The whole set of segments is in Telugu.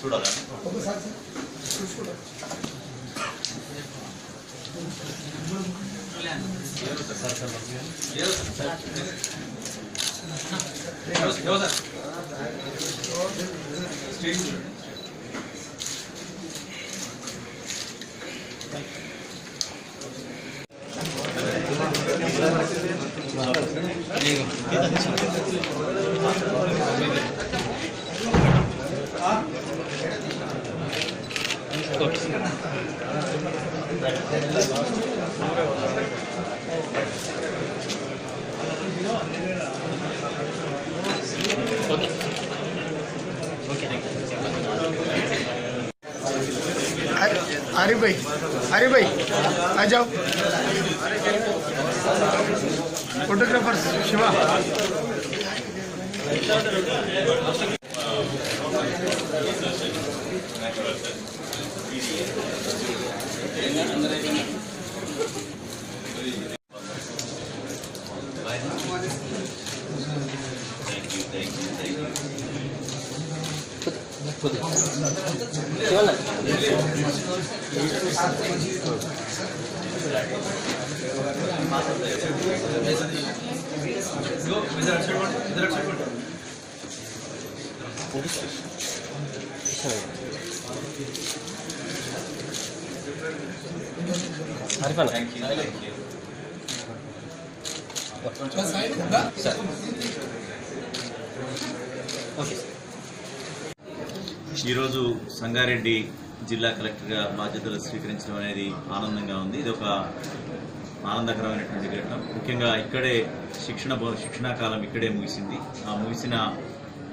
చూడాలి अरे भाई आ जाओ फोटोग्राफर शिवा ఈరోజు సంగారెడ్డి జిల్లా కలెక్టర్గా బాధ్యతలు స్వీకరించడం అనేది ఆనందంగా ఉంది. ఇది ఒక ఆనందకరమైనటువంటి ఘటన. ముఖ్యంగా ఇక్కడే శిక్షణా కాలం ఇక్కడే ముగిసింది. ఆ ముగిసిన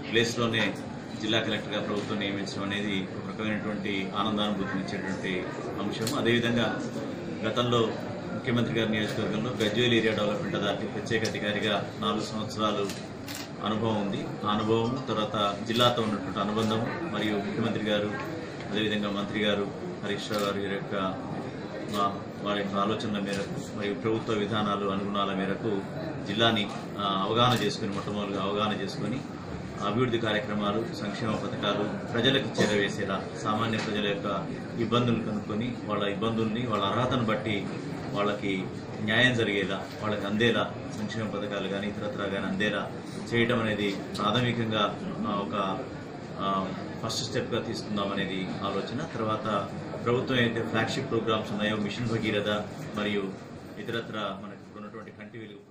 ప్లేస్లోనే జిల్లా కలెక్టర్గా ప్రభుత్వం నియమించడం అనేది ఒక రకమైనటువంటి ఆనందానుభూతిని ఇచ్చేటువంటి అంశం. అదేవిధంగా గతంలో ముఖ్యమంత్రి గారి నియోజకవర్గంలో గజ్వేల్ ఏరియా డెవలప్మెంట్ అథారిటీ ప్రత్యేక అధికారిగా 4 సంవత్సరాలు అనుభవం ఉంది. ఆ అనుభవం తర్వాత జిల్లాతో ఉన్నటువంటి అనుబంధం మరియు ముఖ్యమంత్రి గారు అదేవిధంగా మంత్రి గారు హరీష్ రావు గారి యొక్క వారి యొక్క ఆలోచనల మేరకు మరియు ప్రభుత్వ విధానాలు అనుగుణాల మేరకు జిల్లాని మొట్టమొదటిగా అవగాహన చేసుకొని అభివృద్ధి కార్యక్రమాలు సంక్షేమ పథకాలు ప్రజలకు చేరవేసేలా సామాన్య ప్రజల యొక్క ఇబ్బందులు కనుక్కొని వాళ్ళ ఇబ్బందుల్ని వాళ్ళ అర్హతను బట్టి వాళ్ళకి న్యాయం జరిగేలా వాళ్ళకి అందేలా సంక్షేమ పథకాలు కానీ ఇతరత్రా కానీ అందేలా చేయడం అనేది ప్రాథమికంగా ఒక ఫస్ట్ స్టెప్గా తీసుకుందామనేది ఆలోచన. తర్వాత ప్రభుత్వం అయితే ఫ్లాగ్షిప్ ప్రోగ్రామ్స్ ఉన్నాయో మిషన్ భగీరథ మరియు ఇతరత్రా మనకు ఉన్నటువంటి కంటి వెలుగు